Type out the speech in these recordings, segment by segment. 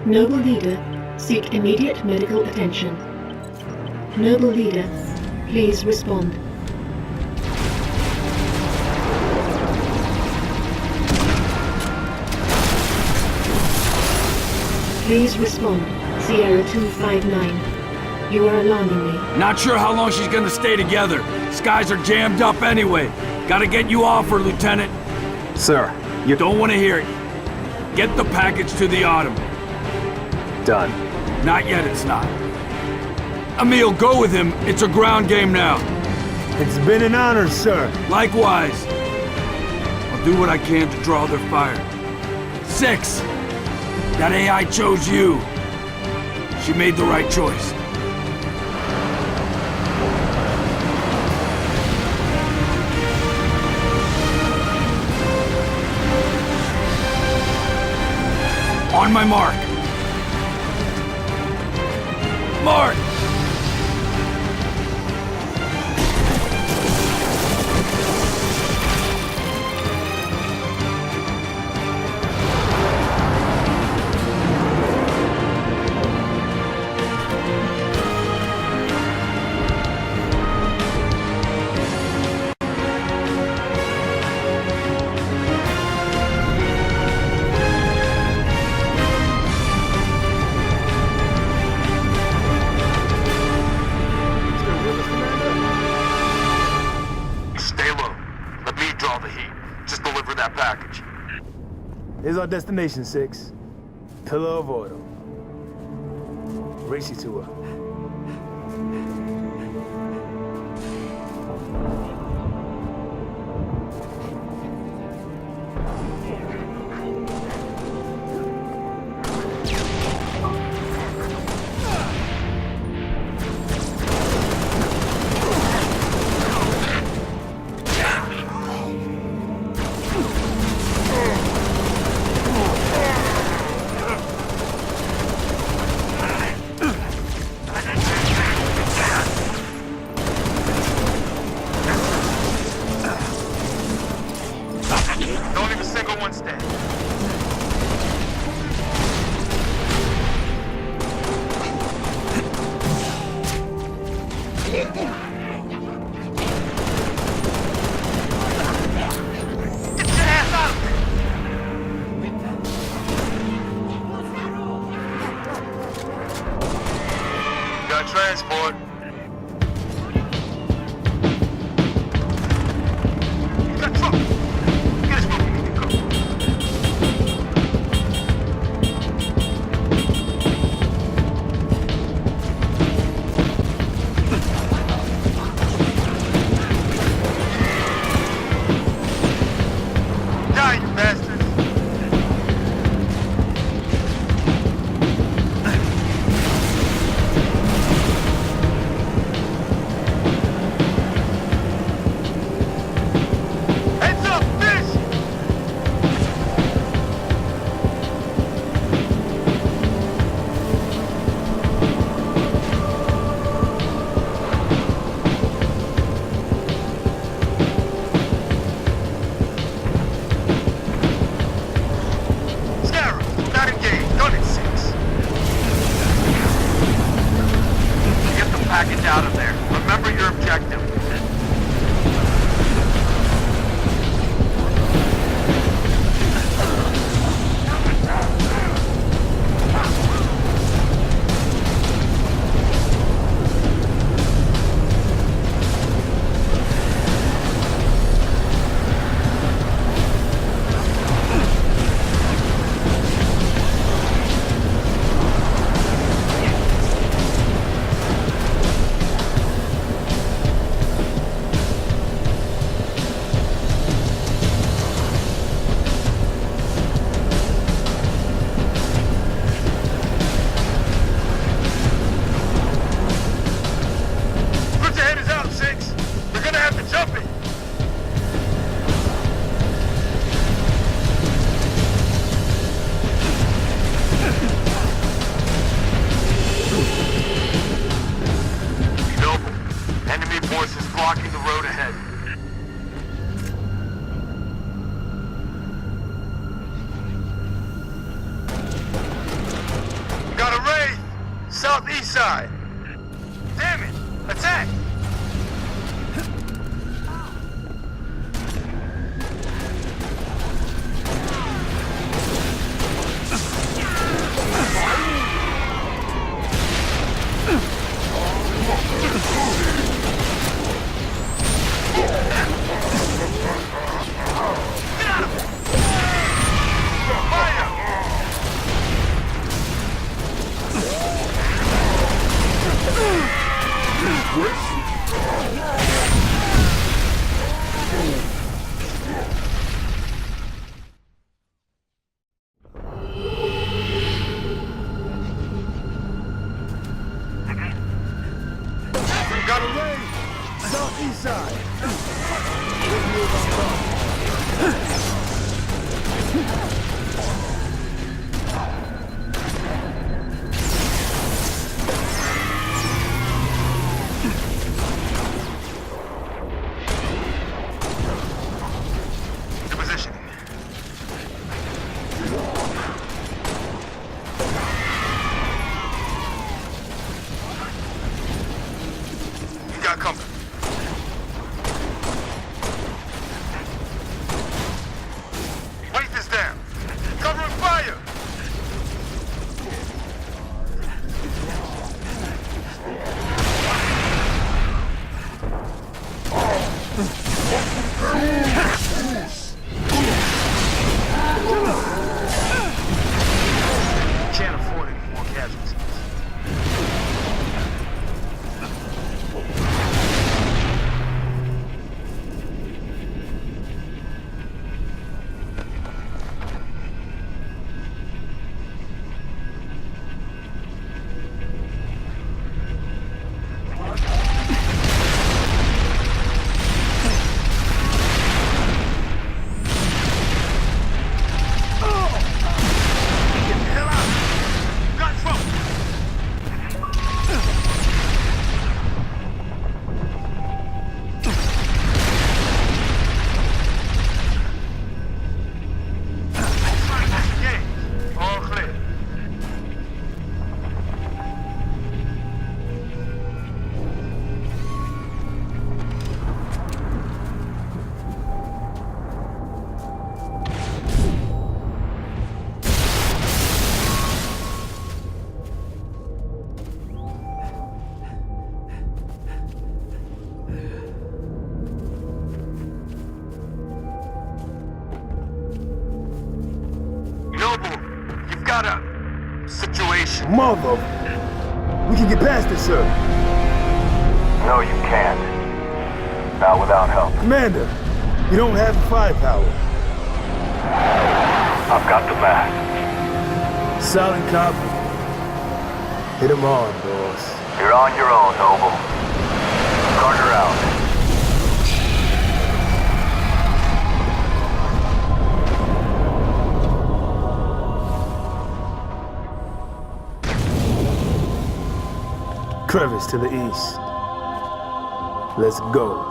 Noble Leader, seek immediate medical attention. Noble Leader, please respond. Please respond, Sierra 259. You are alarming me. Not sure how long she's gonna stay together. Skies are jammed up anyway. Gotta get you off her, Lieutenant. Sir, you Don't want to hear it. Get the package to the Autumn. done. Not yet, it's not. Emil, go with him. It's a ground game now. It's been an honor, sir. Likewise. I'll do what I can to draw their fire. 6. That AI chose you. She made the right choice. On my mark. Mark! Stay low. Let me draw the heat. Just deliver that package. Here's our destination, 6. Pillar of Autumn. Race you to her. Mother! We can get past this, sir. No, you can't. Not without help. Commander, you don't have the firepower. I've got the mask. Solid copy. Hit him on, boss. You're on your own, Noble. Carter out. Crevice to the east. Let's go.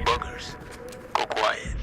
Buggers. Go quiet.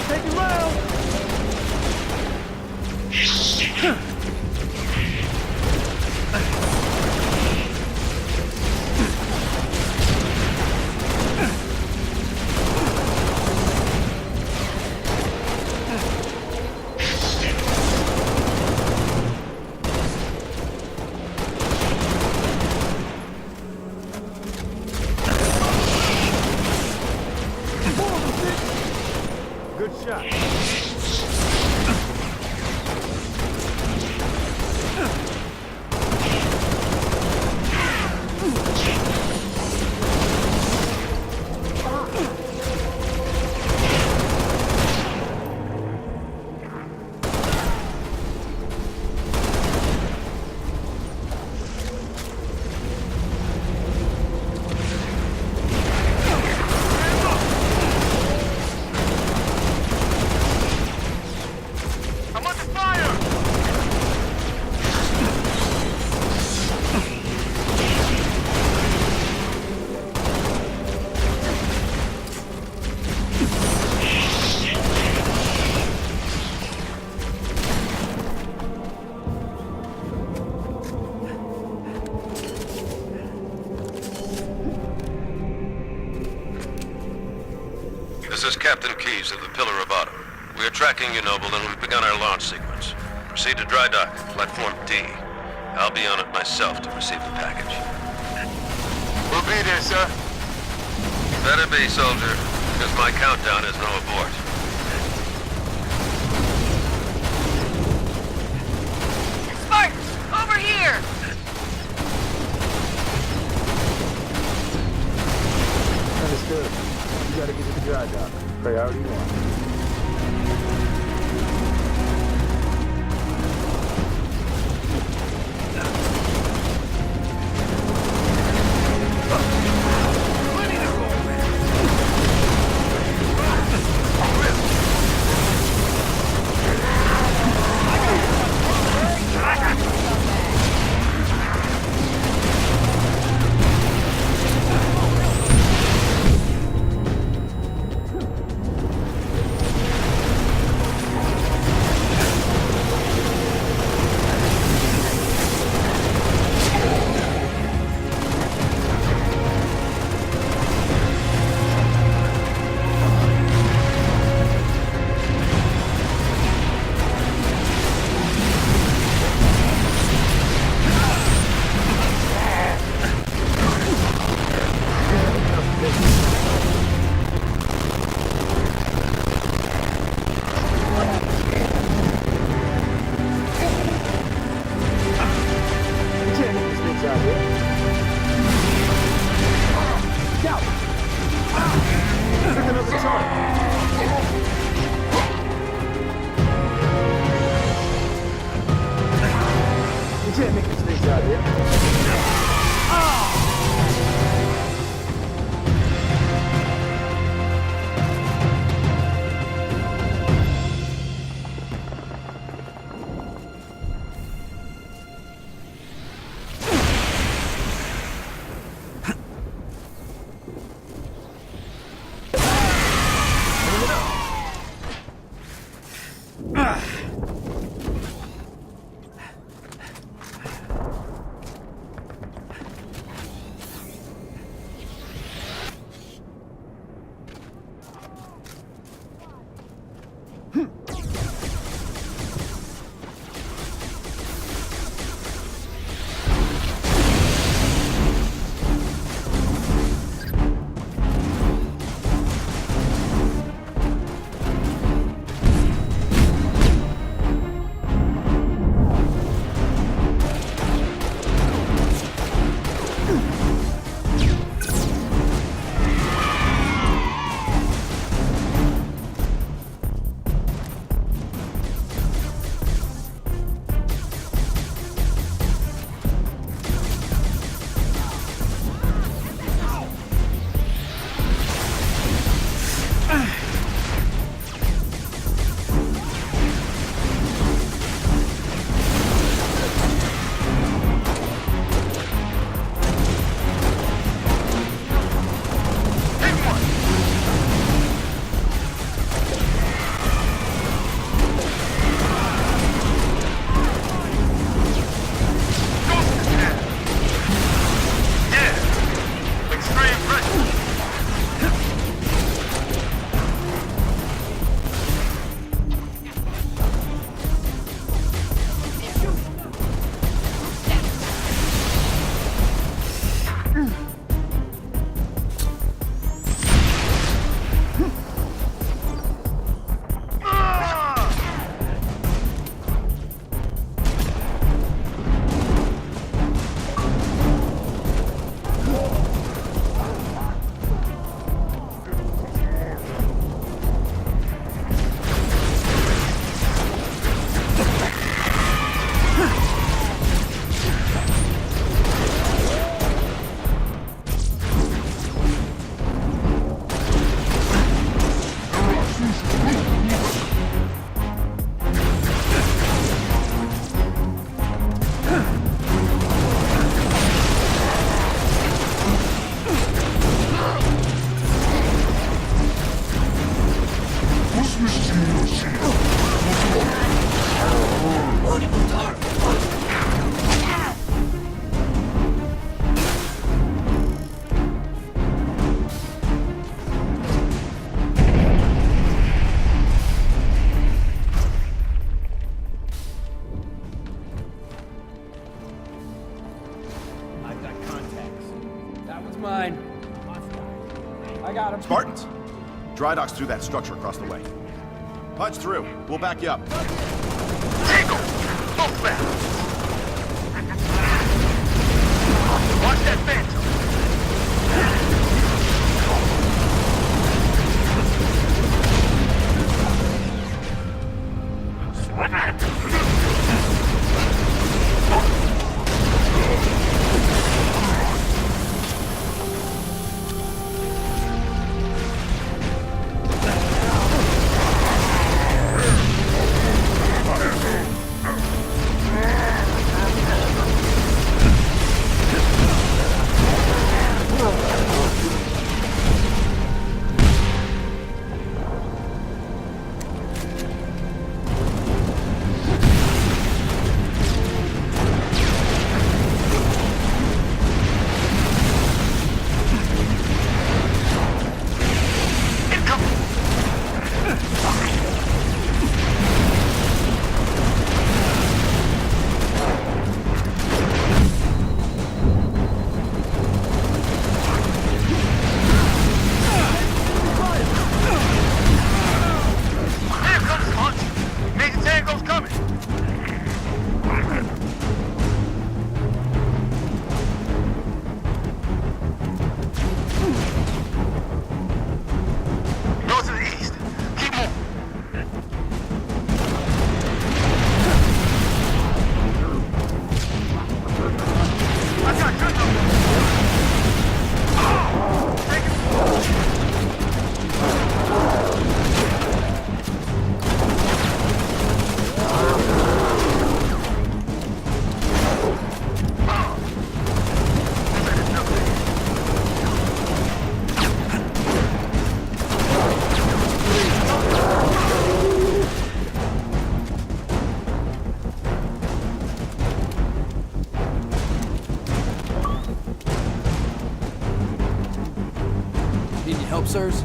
Take it round! Good shot. I'm under fire! This is Captain Keyes of the Pillar of Autumn. We are tracking you, Noble, and we've begun our launch sequence. Proceed to dry dock, platform D. I'll be on it myself to receive the package. We'll be there, sir. Better be, soldier, because my countdown is no abort. Spartans, over here! Understood. You gotta get to the dry dock. Priority one. I've got contacts. That one's mine. I got him. Spartans! Dry dock's through that structure across the way. Punch through. We'll back you up. Tango! Move fast! Watch that Phantom! Help, sirs?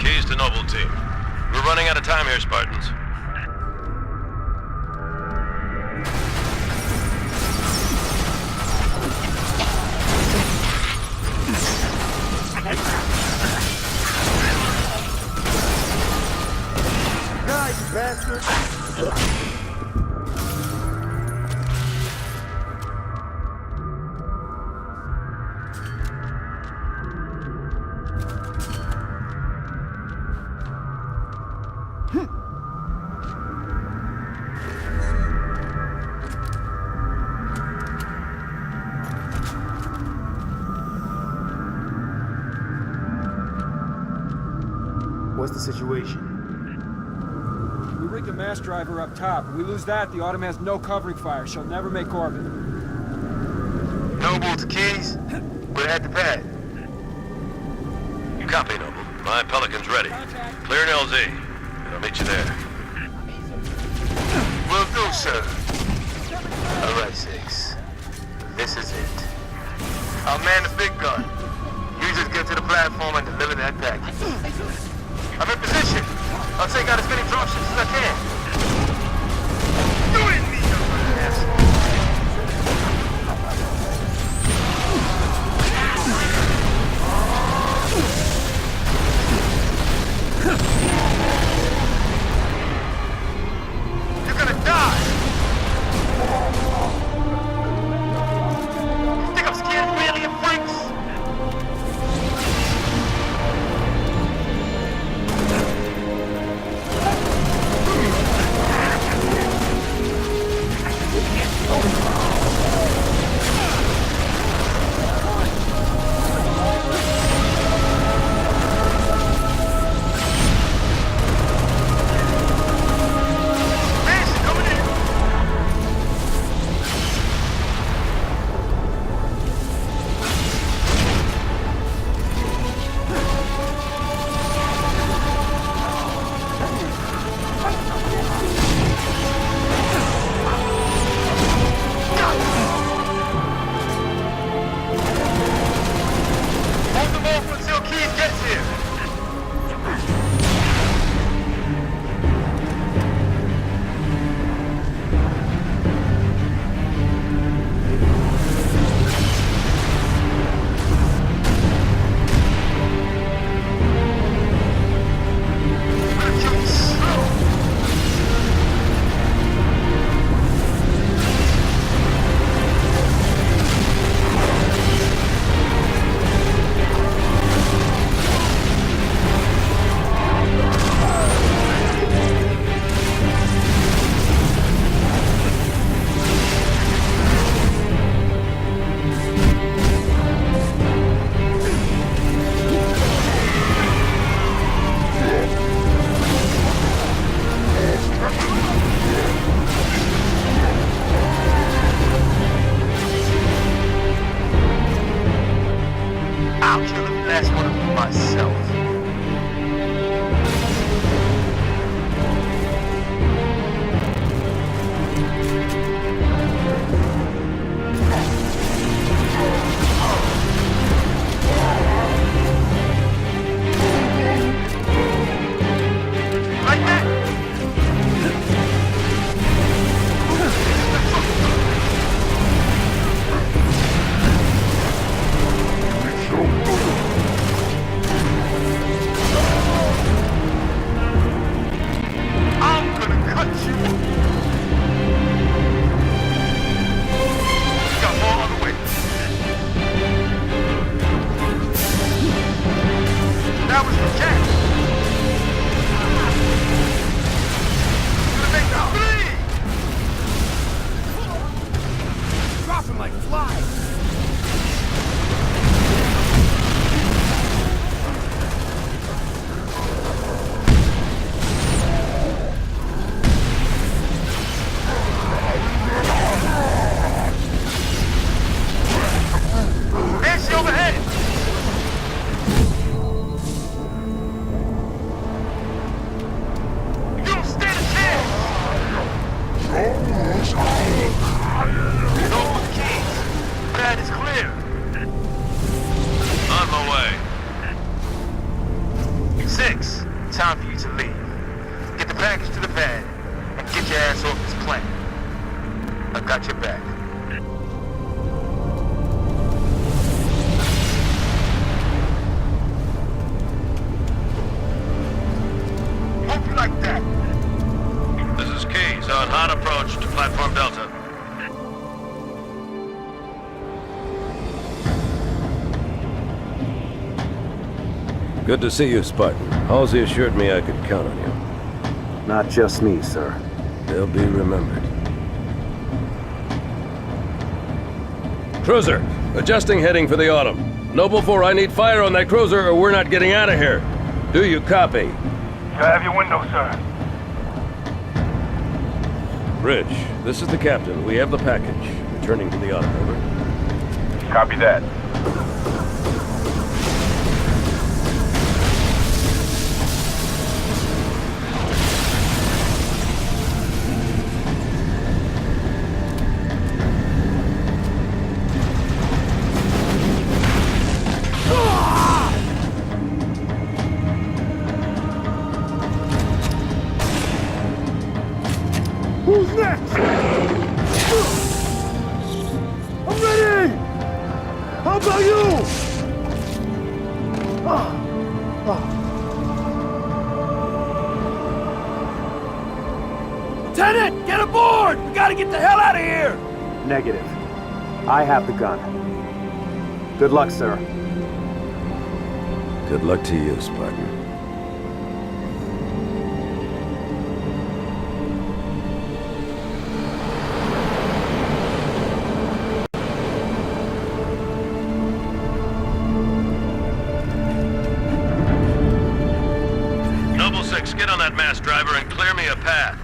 Keys to Noble Team. We're running out of time here, Spartans. Nice, bastard! What's the situation? We rigged the mass driver up top. If we lose that, the Autumn has no covering fire. She'll never make orbit. Noble to Keys, we're at the pad. Copy, Noble. My Pelican's ready. Clear an LZ. I'll meet you there. Will do, sir. All right, Six. This is it. I'll man the big gun. You just get to the platform and deliver that package. I'm in position. I'll take out as many dropships as I can. You didn't need no asshole. You're gonna die! You think I'm scared of alien freaks? I'll kill the last one of them myself. Like that? That was the cat. Gonna make the bleed. Dropping like flies. Nancy overhead. Pad is clear. On my way. 6, time for you to leave. Get the package to the pad and get your ass off this planet. I've got your back. Hope you like that. This is Keys on hot approach to Platform Delta. Good to see you, Spartan. Halsey assured me I could count on you. Not just me, sir. They'll be remembered. Cruiser, adjusting heading for the Autumn. Noble 4, I need fire on that cruiser or we're not getting out of here. Do you copy? You have your window, sir. Bridge, this is the captain. We have the package. Returning to the Autumn, over. Copy that. Who's next? I'm ready! How about you? Lieutenant, get aboard! We gotta get the hell out of here! Negative. I have the gun. Good luck, sir. Good luck to you, Spartan. Noble 6, get on that mass driver and clear me a path.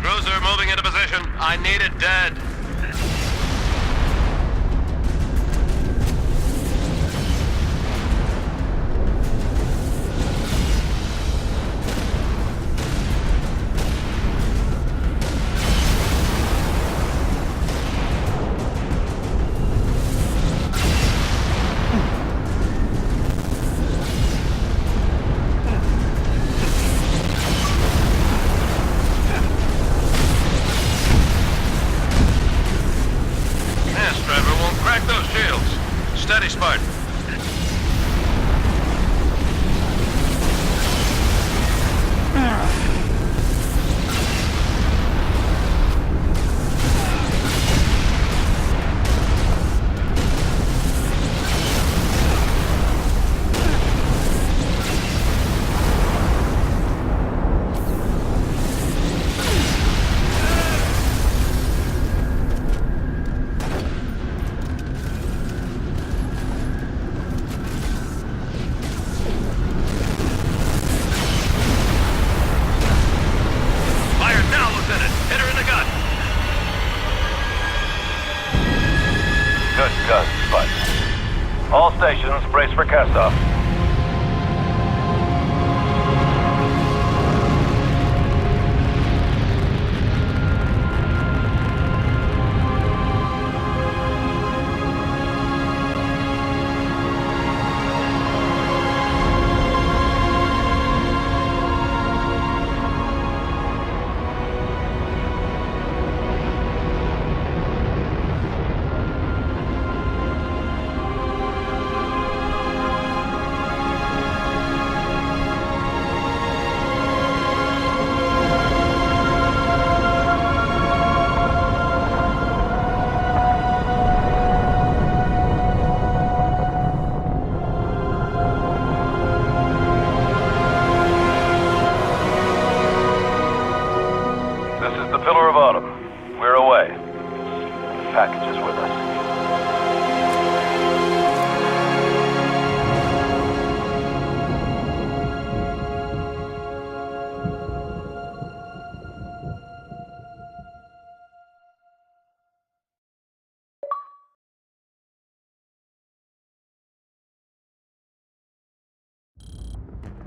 Cruiser moving into position. I need it dead. Crack those shields. Steady, Spartan. Good gun, Spud. All stations, brace for cast-off.